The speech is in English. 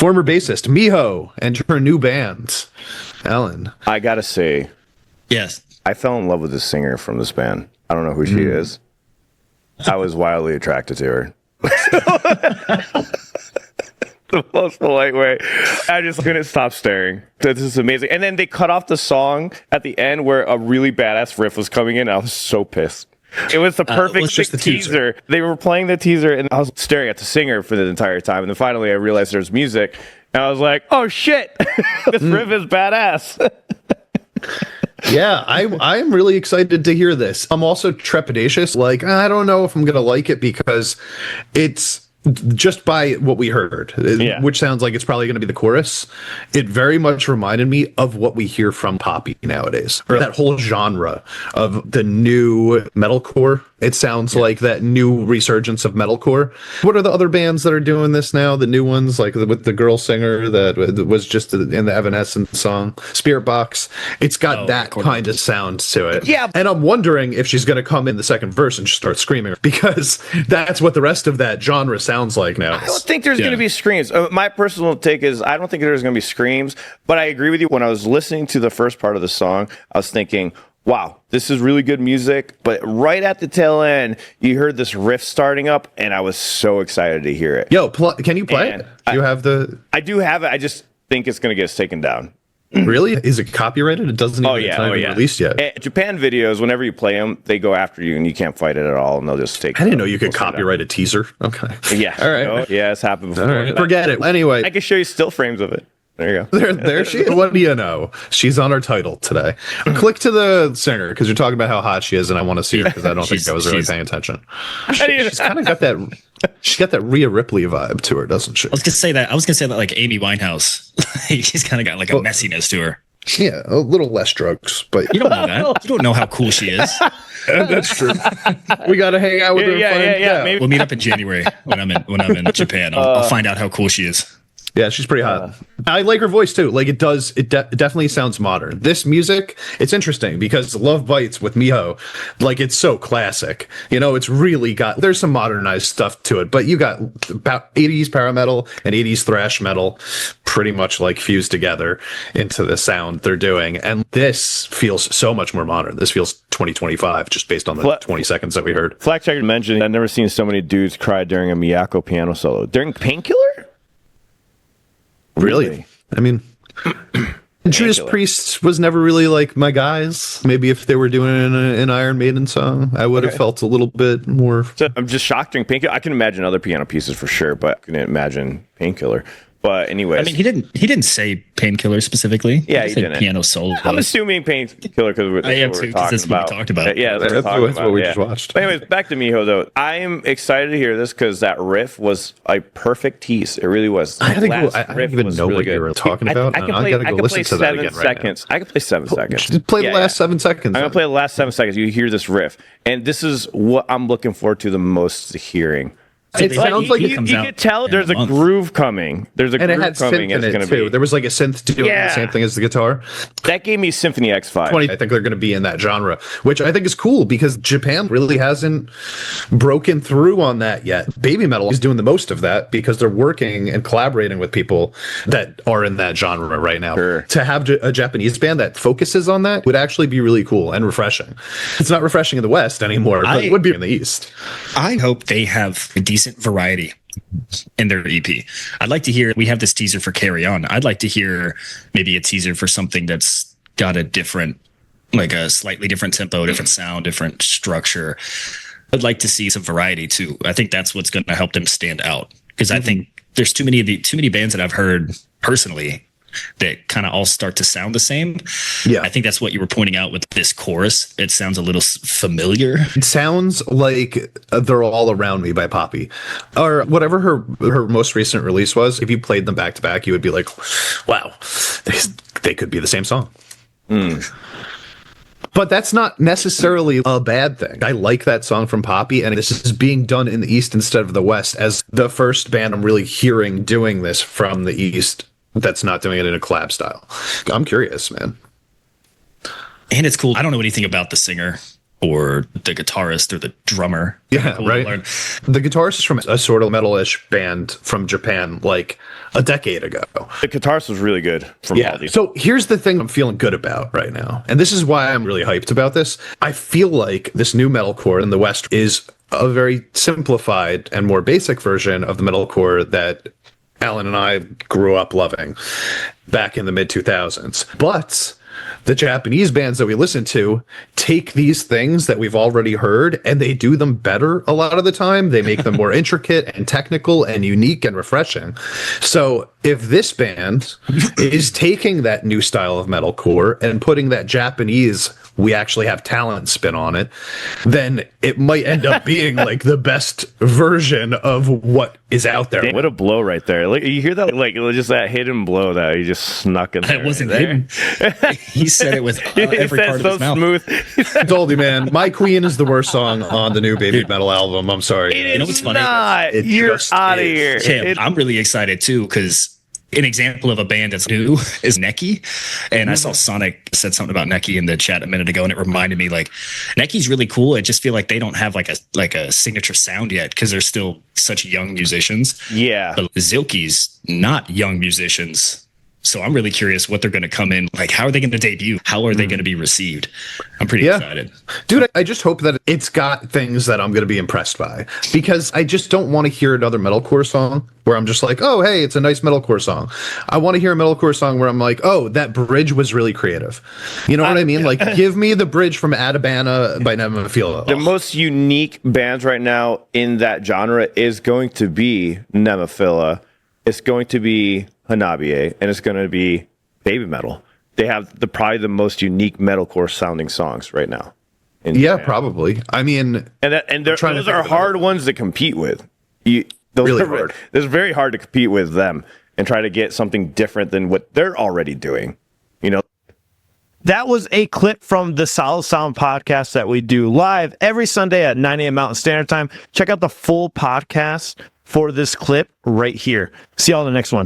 Former bassist Miho and her new band, Alan. I gotta say, Yes. I fell in love with this singer from this band. I don't know who she is. I was wildly attracted to her. The most polite way. I just couldn't stop staring. This is amazing. And then they cut off the song at the end where a really badass riff was coming in. I was so pissed. It was the perfect just the teaser. They were playing the teaser, and I was staring at the singer for the entire time. And then finally, I realized there's music, and I was like, "Oh shit, this riff is badass." Yeah, I am really excited to hear this. I'm also trepidatious. Like, I don't know if I'm gonna like it because it's just by what we heard, which sounds like it's probably going to be the chorus. It very much reminded me of what we hear from Poppy nowadays, or that whole genre of the new metalcore. It sounds like that new resurgence of metalcore. What are the other bands that are doing this now? The new ones, like with the girl singer that was just in the Evanescence song, Spirit Box. It's got that kind of sound to it. Yeah. And I'm wondering if she's going to come in the second verse and just start screaming, because that's what the rest of that genre sounds like now. I don't think there's going to be screams. My personal take is I don't think there's going to be screams, but I agree with you. When I was listening to the first part of the song, I was thinking, wow, this is really good music. But right at the tail end, you heard this riff starting up, and I was so excited to hear it. Yo, can you play it? Do you have the... I do have it. I just think it's going to get us taken down. Really? Is it copyrighted? It doesn't even, it's not even released yet. Japan videos, whenever you play them, they go after you, and you can't fight it at all, and they'll just take... I didn't know you could copyright a teaser. Okay. Yeah. All right. No, yeah, it's happened before. All right. Forget it. Anyway. I can show you still frames of it. There you go. There she is. What do you know? She's on our title today. Click to the singer, because you're talking about how hot she is, and I want to see her because I don't think I was really paying attention. She's kind of got that. She's got that Rhea Ripley vibe to her, doesn't she? I was gonna say that like Amy Winehouse. She's kind of got like a messiness to her. Yeah, a little less drugs, but you don't know that. You don't know how cool she is. That's true. We got to hang out with her. Yeah. Maybe. We'll meet up in January when I'm in Japan. I'll find out how cool she is. Yeah, she's pretty hot. I like her voice too. Like it definitely sounds modern. This music, it's interesting because Love Bites with Miho, like it's so classic. You know, it's really there's some modernized stuff to it, but you got about 80s power metal and 80s thrash metal pretty much like fused together into the sound they're doing. And this feels so much more modern. This feels 2025 just based on the 20 seconds that we heard. Flack Checker mentioned I've never seen so many dudes cry during a Miyako piano solo. During Painkiller? Really? I mean, Judas Priest was never really like my guys. Maybe if they were doing an Iron Maiden song, I would have felt a little bit more. So I'm just shocked during Painkiller. I can imagine other piano pieces for sure, but I couldn't imagine Painkiller. But anyways, I mean, he didn't say Painkiller specifically. Yeah, he didn't. Piano solo. I'm assuming Painkiller because I am too, because that's what we talked about. Yeah, that's what we just watched. But anyways, back to Miho though. I am excited to hear this because that riff was a perfect tease. It really was. I don't even know what you were talking about. I gotta go listen to that again right now. I can play 7 seconds. Just play the last 7 seconds. I'm gonna play the last 7 seconds. You hear this riff, and this is what I'm looking forward to the most hearing. It sounds like you can tell there's a groove coming. There's a groove coming. And it had synth in it too. There was like a synth doing the same thing as the guitar. That gave me Symphony X5. I think they're going to be in that genre, which I think is cool because Japan really hasn't broken through on that yet. Baby metal is doing the most of that because they're working and collaborating with people that are in that genre right now. Sure. To have a Japanese band that focuses on that would actually be really cool and refreshing. It's not refreshing in the West anymore, but it would be in the East. I hope they have a decent variety in their EP. I'd like to hear, we have this teaser for Carry On. I'd like to hear maybe a teaser for something that's got a different, like a slightly different tempo, different sound, different structure. I'd like to see some variety too. I think that's what's going to help them stand out because I think there's too many bands that I've heard personally that kind of all start to sound the same. Yeah. I think that's what you were pointing out with this chorus. It sounds a little familiar. It sounds like They're All Around Me by Poppy or whatever her most recent release was. If you played them back to back, you would be like, wow, they could be the same song. But that's not necessarily a bad thing. I like that song from Poppy, and this is being done in the East instead of the West as the first band I'm really hearing doing this from the East that's not doing it in a collab style. I'm curious, man. And it's cool. I don't know anything about the singer or the guitarist or the drummer. Yeah, Cool right. The guitarist is from a sort of metal-ish band from Japan, like a decade ago. The guitarist was really good from Baldi. So here's the thing I'm feeling good about right now, and this is why I'm really hyped about this. I feel like this new metalcore in the West is a very simplified and more basic version of the metalcore that Alan and I grew up loving back in the mid-2000s. But the Japanese bands that we listen to take these things that we've already heard and they do them better a lot of the time. They make them more intricate and technical and unique and refreshing. So if this band is taking that new style of metalcore and putting that Japanese, we actually have talent spin on it, then it might end up being like the best version of what is out there. What a blow right there. Like, you hear that, like just that hidden blow that he just snuck in there. It wasn't hidden. He said it with every part of his mouth. Smooth. I told you, man, My Queen is the worst song on the new Baby Metal album. I'm sorry. You know what's funny? You're out of here. Yeah, I'm really excited too, because an example of a band that's new is Neki. And I saw Sonic said something about Neki in the chat a minute ago, and it reminded me, like, Neki's really cool. I just feel like they don't have like a signature sound yet because they're still such young musicians. Yeah. But Zilke's not young musicians. So I'm really curious what they're going to come in. Like, how are they going to debut? How are they going to be received? I'm pretty excited. Dude, I just hope that it's got things that I'm going to be impressed by, because I just don't want to hear another metalcore song where I'm just like, oh, hey, it's a nice metalcore song. I want to hear a metalcore song where I'm like, oh, that bridge was really creative. You know what I mean? Like, give me the bridge from Adabana by Nemophila. The most unique bands right now in that genre is going to be Nemophila. It's going to be Hanabiye, and it's going to be Baby Metal. They have probably the most unique metalcore sounding songs right now. Yeah, probably. I mean, and those are hard ones to compete with. Those really are hard. It's very hard to compete with them and try to get something different than what they're already doing. You know. That was a clip from the Solid Sound podcast that we do live every Sunday at 9 a.m. Mountain Standard Time. Check out the full podcast for this clip right here. See y'all in the next one.